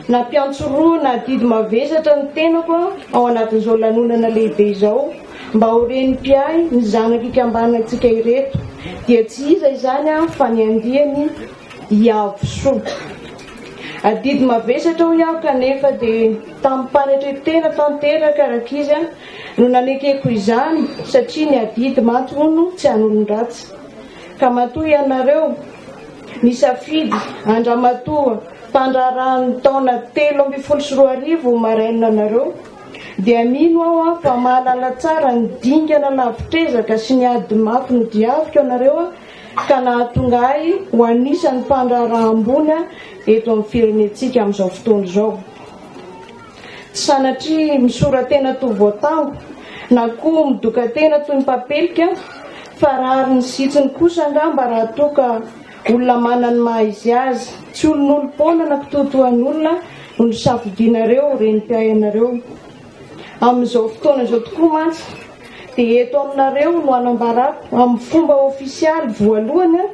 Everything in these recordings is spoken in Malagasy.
na mpiantsoroa na didy mavesatra ny tenako ao anatin'izao lanonana lehibe izao mba horeny mpiay ny zanaka ikambanantsika ireto dia tsy iza izany fa ny andiany iavosoa. Adidy mavesatra ho iaho kanefa dia tamin'ny mpanetretena tanteraka araka izy no nanekeko izany satria ny adidy matono tsy han'olon-dratsy. Ka matoa ianareo nisafidy andramatoa mpandrarahany taona 3 maraina anareo dia mino aho fa mahalala tsara ny dingana lavitrezaka sy ny ady mafy ny diaviko anareo ka nahatonga ahy ho anisan'ny mpandraraham-bony eto amin'ny firenentsika amin'izao fotoana izao. Tsy sanatria misoratena toy voatango na koa midoka tena toy ny papelika fa raha ny sitsiny kosa angamba raha toka olona manany maha-izy azy tsy olon'olom-pona na kitotoan'olona no nisafidianareo renim-piainareo amin'izao fotoana izao tokoa mantsy dia eto aminareo no anambarako amin'ny fomba ofisialy voalohany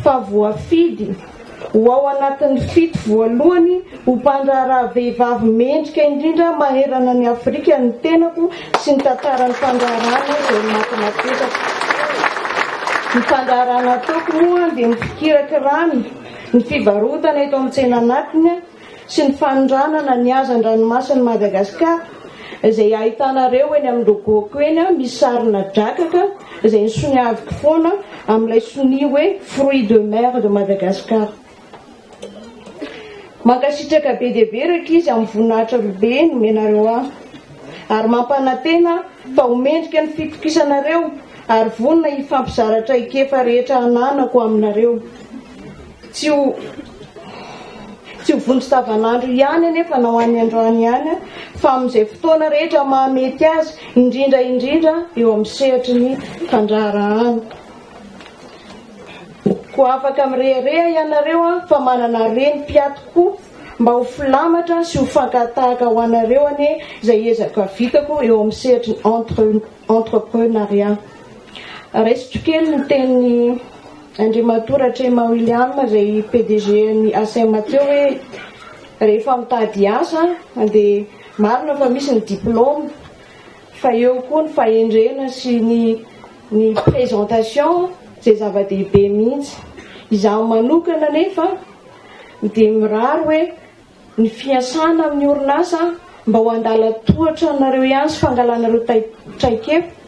fa voafidy ho ao anatin'ny fito voalohany ho mpandraraha vehivavy mendrika indrindra maherana ny Afrika ny tenako sy ny tantaran'ny mpandrarana izay matematetaka. Ny mpandrarana ataoko moa dia mifikiraka rano ny fivarotana eto amin'ny tsena anatiny sy ny fanondranana ny azan-dranomasiny Madagasikara izay ahitanareo eny amin'ny logoko eny misy sarina drakaka izay nisoniaviko foana amin'ilay sonia hoe fruit de mer de Madagasikara. Mankasitraka be dia be raka izy amin'ny voninahitra be nomenareo ahy ary mampanantena fa homendrika ny fitokisanareo ary vonina hifampizaratra ikefa rehetra ananako aminareo. Tsy ho vonjy tavanandro ihany anefa na ho an'ny androany ihany fa amin'izay fotoana rehetra mahamety azy indrindra eo amin'ny sehatry ny mpandrarahany. Ko afaka mirehareha ianareo fa manana renim-piatoko mba ho filamatra sy ho fankatahaka ho anareo izay ezaka vitako eo amin'ny sehatry ny entrepreneuriat. Resitro kely ny tenin'ny Andriamatoa Ratrema William izay PDG ny ASM teo hoe rehefa mitady asa dia marina fa misy ny diplôme fa eo koa ny fahendrena sy ny présentation izay zava-dehibe mihitsy. Izaho manokana nefa dia mirary hoe ny fiasana amin'ny orinasa mba ho andala tohatra anareo ihany sy fangalanareo traikefa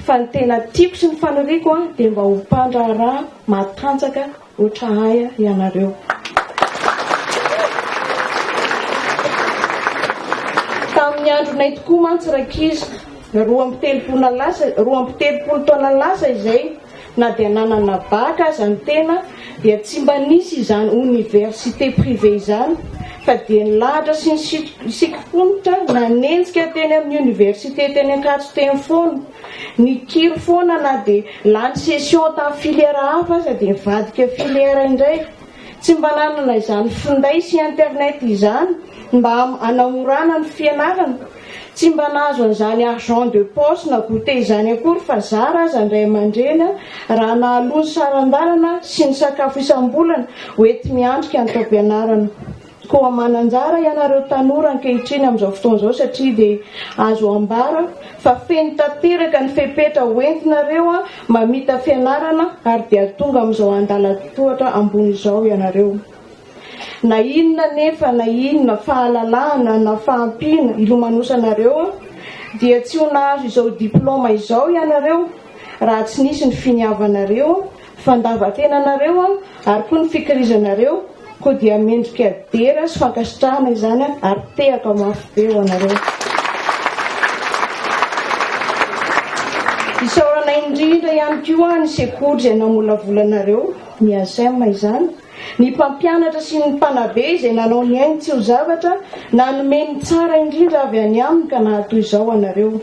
fa ny tena tiako sy ny faniriako dia mba ho mpandraraha matanjaka oatra haya ianareo. Tamin'ny andronay tokoa mantsy rakizy 12 taona lasa izay na dia nanana baka aza ny tena dia tsy mba nisy izany université privé izany fa dia nilahatra sy nisikifonitra nanenjika teny amin'ny université teny Ankatso teny foana nikiry foana na dia lany session tamin'ny filière hafa aza dia nivadika filière indray. Tsy mba nanana izany finday sy internet izany mba hanamorana ny fianarana. Tsy mba nahazo an'izany argent de poche na goûter izany akory fa zara aza indray aman-dreny raha nahalony saran-dalana sy ny sakafo isam-bolana hoety miandrika ny taom-pianarana. Koa mananjara ianareo tanora ankehitriny amin'izao fotoana izao satria dia azo ambara fa feno tanteraka ny fepetra hoentinareo mamita fianarana ary dia tonga amin'izao andala-tohatra ambony izao ianareo. Na inona nefa na inona fahalalahana na fahampiana ilomanosanareo dia tsy ho nahazo izao diplôma izao ianareo raha tsy nisy ny finiavanareo, fandavan-tenanareo ary koa ny fikirizanareo koa dia mendrika dera sy fankasitrahana izany ary tehaka mafy be ho anareo. Isaorana indrindra ihany koa ny sekoly izay namolavolanareo ny ASM izany, ny mpampianatra sy ny mpanabe izay nanao ny ainy tsy ho zavatra na nomeny tsara indrindra avy any aminy ka nahatoy izao anareo.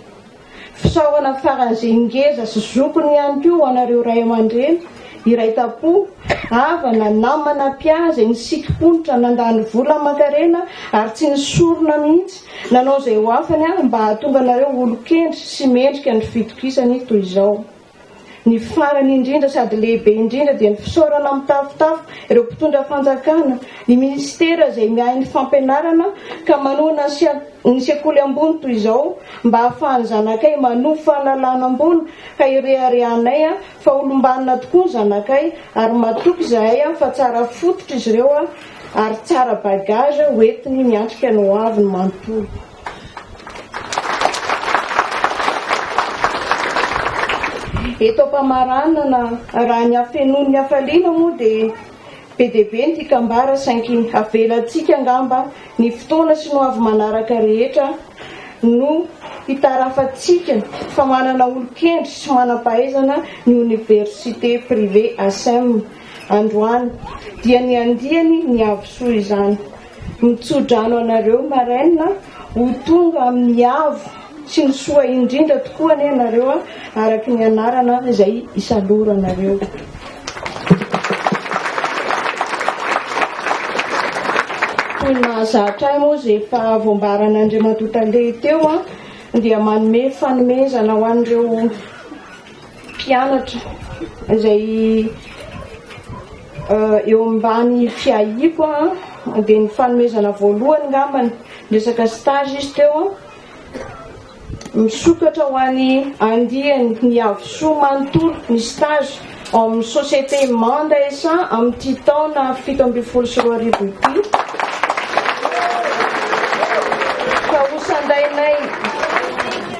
Fisaorana faran'izay ngeza sy zokony ihany koa ho anareo ray aman-dreny iray tapo havana namana pia izay nisikiponitra nandany vola aman-karena ary tsy nisorona mihitsy nanao izay ho afany mba hahatonga anareo olo-kendry sy mendrika ny fitokisany toy izao. ny farany indrindra sady lehibe indrindra dia ny fisaorana amin'ny tafotafo ireo mpitondra fanjakana, ny ministera izay miahy ny fampianarana ka manoana ny sekoly ambony toy izao mba hahafahany zanakay manohy fahalalana ambony ka ireharehanay fa olombanina tokoa ny zanakay ary matoky zahay fa tsara fototra izy ireo ary tsara bagaza hoentiny miantrika ny ho avy ny manontolo. Eto am-pamaranana raha ny afenony ny hafaliana moa dia be dia be ny tikambara sainky avelantsika angamba ny fotoana sy no avy manaraka rehetra no hitarafatsika fa manana olo-kendry sy manam-pahaizana ny université privé ASEM androany dia ny andiany ny avosoa izany. Mitsodrano anareo maraina ho tonga amin'ny avo sy ny soa indrindra tokoa ny anareo araky ny anarana izay isaloranareo. Toy nahazatra moa izay efa voambaran'Andriamanitra talehy teo dia manome fanomezana ho an'ireo mpianatra izay eo ambany fiahiko dia ny fanomezana voalohany ngambany resaka stage izy teo misokatra ho an'ny andiany ny avosoa manontolo ny stage ao amin'ny société Manda SA amin'ity taona 17 ity. Fa hosandainay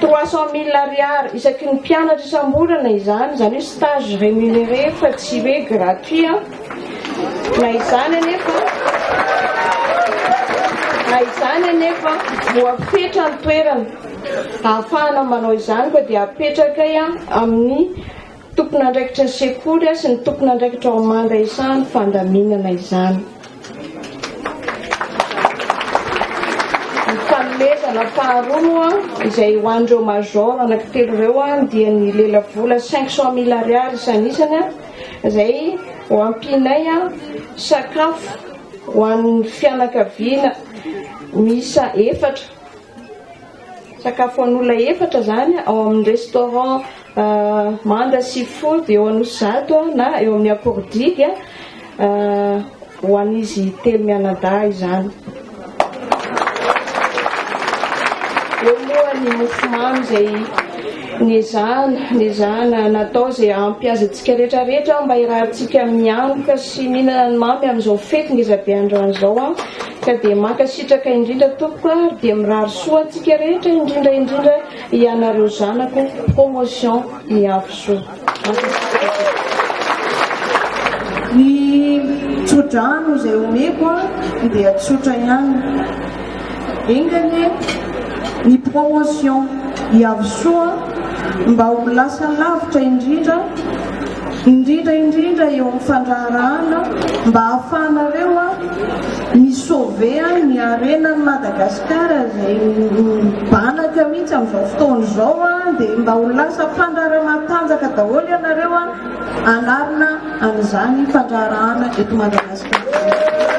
300,000 ariary isaky ny mpianatra isam-bolana izany, izany hoe stage rémunéré fa tsy hoe gratuit na izany anefa voapetra ny toerana ahafahana manao izany koa dia apetraka amin'ny tompon'andraikitra ny sekoly sy ny tompon'andraikitra ao Manda SA ny fandaminana izany. Ny fanomezana faharoa izay ho an'ireo major anankitelo ireo dia ny lelavola 500,000 ariary isan'isany izay ho ampinay sakafo ho an'ny fianakaviana misa 4, sakafo an'olona 4 zany ao amin'ny restaurant Manda Seafood eo anosy 100 na eo amin'ny Akordigy ho an'izy 3 mianadahy izany. Eo moa ny mofomamy izay niezahana natao izay ampiazatsika rehetrarehetra mba irahantsika mianoka sy mihinana ny mamy amin'izao fety ngezabe androany izao ka dia mankasitraka indrindra tompoko dia mirary soa antsika rehetra indrindra ianareo zanako promotion ny avosoa. Ny tsodrano izay omeko dia tsotra ihany engany ny promotion ny avosoa mba ho lasa lavitra indrindra eo amin'ny fandraharahana mba hahafahanareo misauve ny arenan'i Madagasikara izay banaka mihitsy amin'izao fotoana izao dia mba ho lasa fandraharana-tanjaka daholo ianareo anarina an'izany fandraharahana eto Madagasikara.